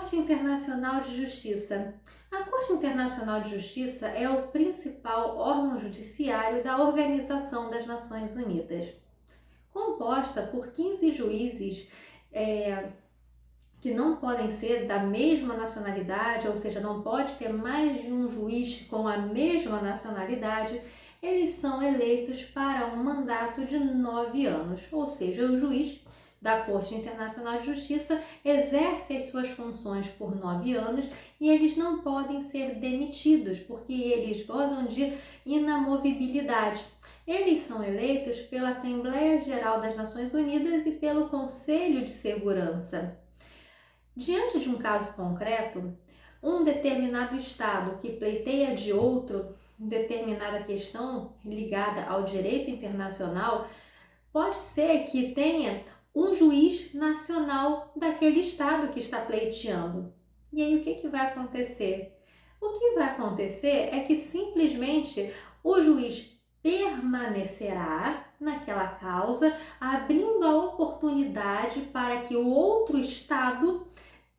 Corte Internacional de Justiça. A Corte Internacional de Justiça é o principal órgão judiciário da Organização das Nações Unidas. Composta por 15 juízes que não podem ser da mesma nacionalidade, ou seja, não pode ter mais de um juiz com a mesma nacionalidade, eles são eleitos para um mandato de 9 anos, ou seja, o juiz da Corte Internacional de Justiça exerce as suas funções por 9 anos e eles não podem ser demitidos, porque eles gozam de inamovibilidade. Eles são eleitos pela Assembleia Geral das Nações Unidas e pelo Conselho de Segurança. Diante de um caso concreto, um determinado Estado que pleiteia de outro determinada questão ligada ao direito internacional, pode ser que tenha um juiz nacional daquele Estado que está pleiteando. E aí o que vai acontecer? O que vai acontecer é que simplesmente o juiz permanecerá naquela causa, abrindo a oportunidade para que o outro Estado,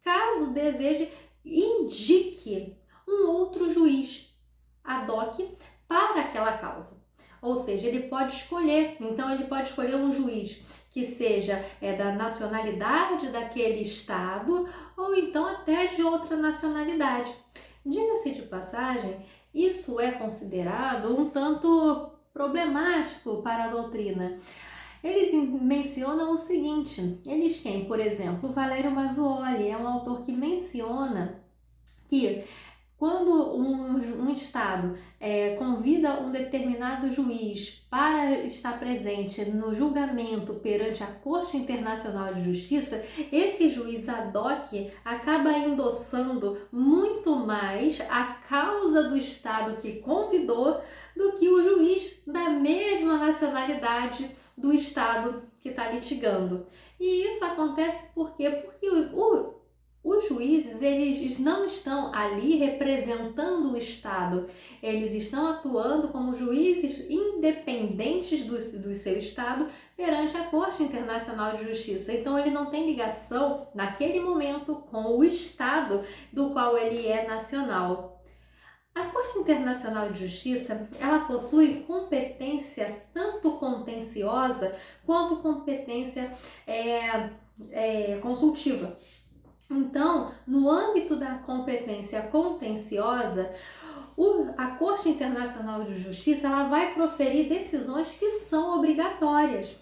caso deseje, indique um outro juiz ad hoc para aquela causa. Ou seja, ele pode escolher, então ele pode escolher um juiz que seja da nacionalidade daquele estado ou então até de outra nacionalidade. Diga-se de passagem, isso é considerado um tanto problemático para a doutrina. Eles mencionam o seguinte, eles têm, por exemplo, Valério Mazzuoli, é um autor que menciona que quando um Estado convida um determinado juiz para estar presente no julgamento perante a Corte Internacional de Justiça, esse juiz ad hoc acaba endossando muito mais a causa do Estado que convidou do que o juiz da mesma nacionalidade do Estado que está litigando. E isso acontece por quê? Porque os juízes, eles não estão ali representando o Estado, eles estão atuando como juízes independentes do seu Estado perante a Corte Internacional de Justiça. Então, ele não tem ligação, naquele momento, com o Estado do qual ele é nacional. A Corte Internacional de Justiça, ela possui competência tanto contenciosa quanto competência consultiva. Então, no âmbito da competência contenciosa, a Corte Internacional de Justiça ela vai proferir decisões que são obrigatórias.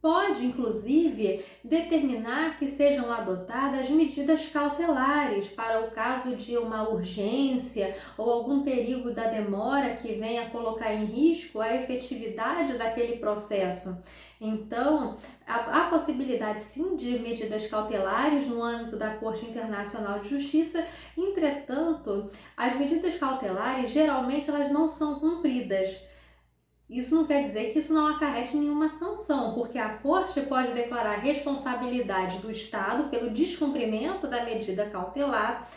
Pode, inclusive, determinar que sejam adotadas medidas cautelares para o caso de uma urgência ou algum perigo da demora que venha colocar em risco a efetividade daquele processo. Então, há possibilidade sim de medidas cautelares no âmbito da Corte Internacional de Justiça, entretanto, as medidas cautelares geralmente elas não são cumpridas. Isso não quer dizer que isso não acarrete nenhuma sanção, porque a Corte pode declarar responsabilidade do Estado pelo descumprimento da medida cautelar.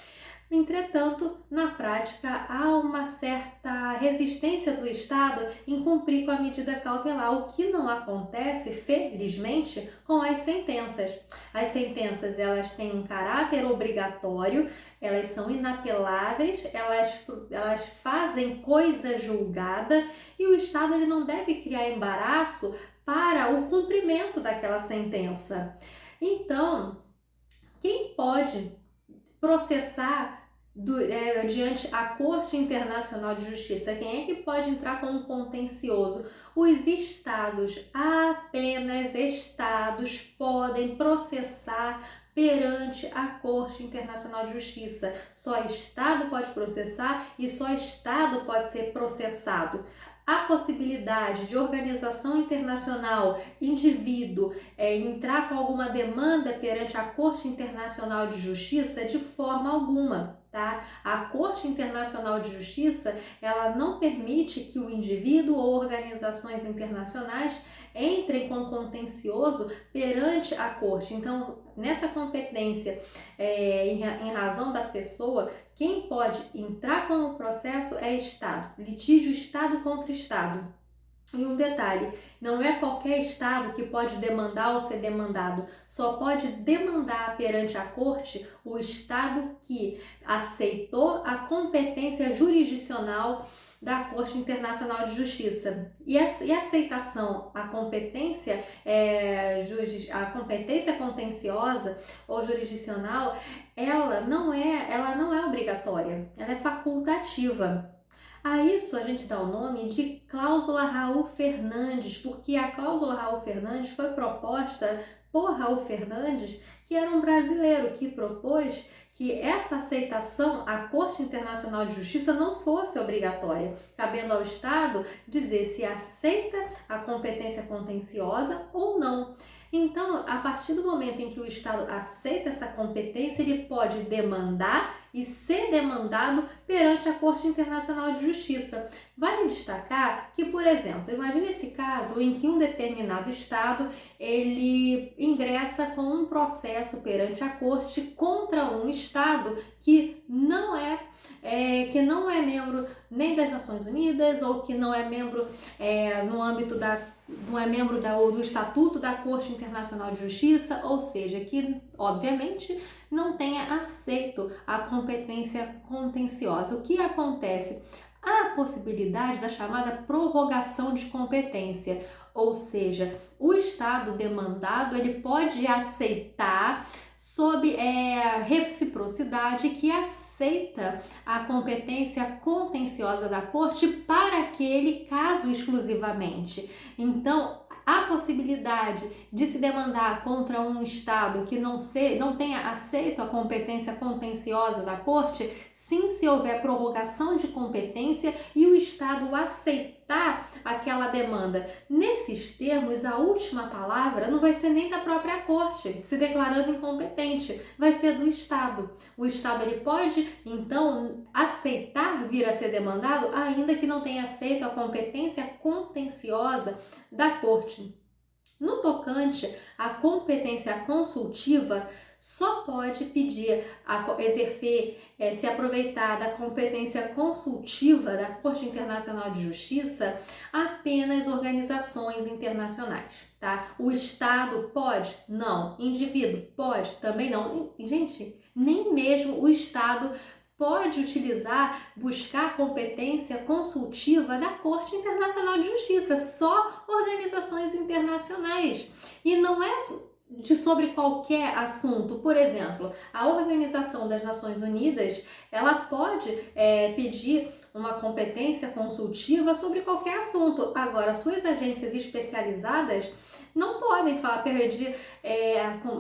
Entretanto, na prática, há uma certa resistência do Estado em cumprir com a medida cautelar, o que não acontece, felizmente, com as sentenças. As sentenças, elas têm um caráter obrigatório, elas são inapeláveis, elas fazem coisa julgada e o Estado ele não deve criar embaraço para o cumprimento daquela sentença. Então, quem pode processar diante a Corte Internacional de Justiça? Quem é que pode entrar com um contencioso? Os estados, apenas estados podem processar perante a Corte Internacional de Justiça. Só Estado pode processar e só Estado pode ser processado. A possibilidade de organização internacional, indivíduo, entrar com alguma demanda perante a Corte Internacional de Justiça de forma alguma. Tá? A Corte Internacional de Justiça ela não permite que o indivíduo ou organizações internacionais entrem com contencioso perante a Corte. Então, nessa competência, em razão da pessoa, quem pode entrar com o processo é Estado, litígio Estado contra Estado. E um detalhe, não é qualquer estado que pode demandar ou ser demandado, só pode demandar perante a corte o estado que aceitou a competência jurisdicional da Corte Internacional de Justiça. E a aceitação, a competência contenciosa ou jurisdicional, ela não é obrigatória, ela é facultativa. A isso a gente dá o nome de cláusula Raul Fernandes, porque a cláusula Raul Fernandes foi proposta por Raul Fernandes, que era um brasileiro que propôs que essa aceitação à Corte Internacional de Justiça não fosse obrigatória, cabendo ao Estado dizer se aceita a competência contenciosa ou não. Então, a partir do momento em que o Estado aceita essa competência, ele pode demandar e ser demandado perante a Corte Internacional de Justiça. Vale destacar que, por exemplo, imagine esse caso em que um determinado Estado ele ingressa com um processo perante a Corte contra um Estado que não é membro nem das Nações Unidas ou que não é membro no âmbito não é membro do Estatuto da Corte Internacional de Justiça, ou seja, que obviamente não tenha aceito a competência contenciosa. O que acontece? Há a possibilidade da chamada prorrogação de competência, ou seja, o Estado demandado ele pode aceitar sob reciprocidade que aceita a competência contenciosa da Corte para aquele caso exclusivamente. Então, há possibilidade de se demandar contra um Estado que não tenha aceito a competência contenciosa da Corte, sim, se houver prorrogação de competência e o Estado aceitar aquela demanda. Nesses termos, a última palavra não vai ser nem da própria Corte, se declarando incompetente, vai ser do Estado. O Estado ele pode, então, aceitar vir a ser demandado, ainda que não tenha aceito a competência contenciosa da Corte. No tocante à competência consultiva, só pode pedir exercer, se aproveitar da competência consultiva da Corte Internacional de Justiça apenas organizações internacionais, tá? O Estado pode? Não. Indivíduo pode? Também não. Gente, nem mesmo o Estado pode buscar a competência consultiva da Corte Internacional de Justiça, só organizações internacionais. E não é sobre qualquer assunto. Por exemplo, a Organização das Nações Unidas, ela pode pedir uma competência consultiva sobre qualquer assunto. Agora, suas agências especializadas não podem pedir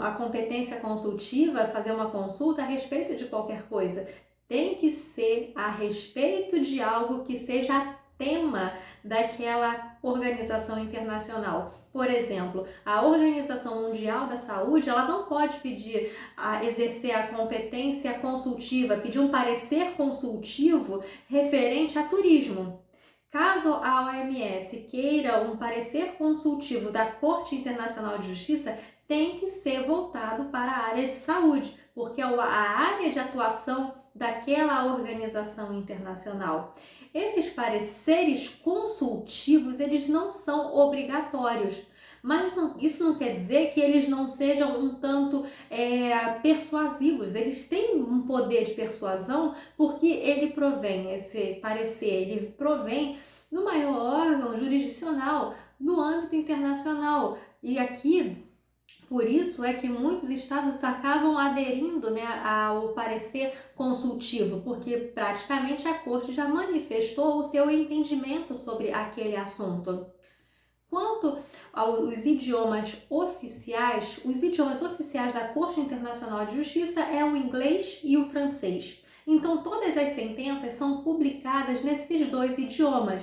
a competência consultiva, fazer uma consulta a respeito de qualquer coisa. Tem que ser a respeito de algo que seja tema daquela organização internacional. Por exemplo, a Organização Mundial da Saúde, ela não pode pedir exercer a competência consultiva, pedir um parecer consultivo referente a turismo. Caso a OMS queira um parecer consultivo da Corte Internacional de Justiça, tem que ser voltado para a área de saúde, porque a área de atuação daquela organização internacional. Esses pareceres consultivos, eles não são obrigatórios, mas isso não quer dizer que eles não sejam um tanto persuasivos. Eles têm um poder de persuasão porque esse parecer, ele provém do maior órgão jurisdicional no âmbito internacional. E aqui, por isso é que muitos estados acabam aderindo, ao parecer consultivo, porque praticamente a Corte já manifestou o seu entendimento sobre aquele assunto. Quanto aos idiomas oficiais, os idiomas oficiais da Corte Internacional de Justiça é o inglês e o francês. Então, todas as sentenças são publicadas nesses dois idiomas.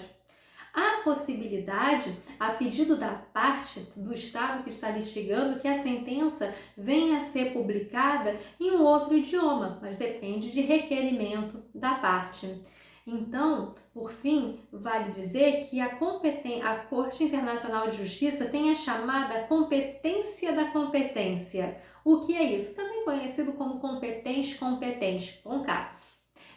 Há possibilidade, a pedido da parte do Estado que está litigando, que a sentença venha a ser publicada em um outro idioma, mas depende de requerimento da parte. Então, por fim, vale dizer que a Corte Internacional de Justiça tem a chamada competência da competência. O que é isso? Também conhecido como competente, com K.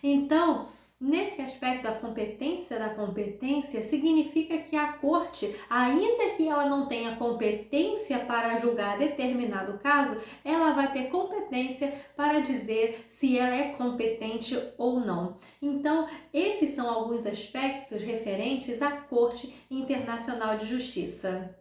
Então, Nesse aspecto da competência, significa que a corte, ainda que ela não tenha competência para julgar determinado caso, ela vai ter competência para dizer se ela é competente ou não. Então, esses são alguns aspectos referentes à Corte Internacional de Justiça.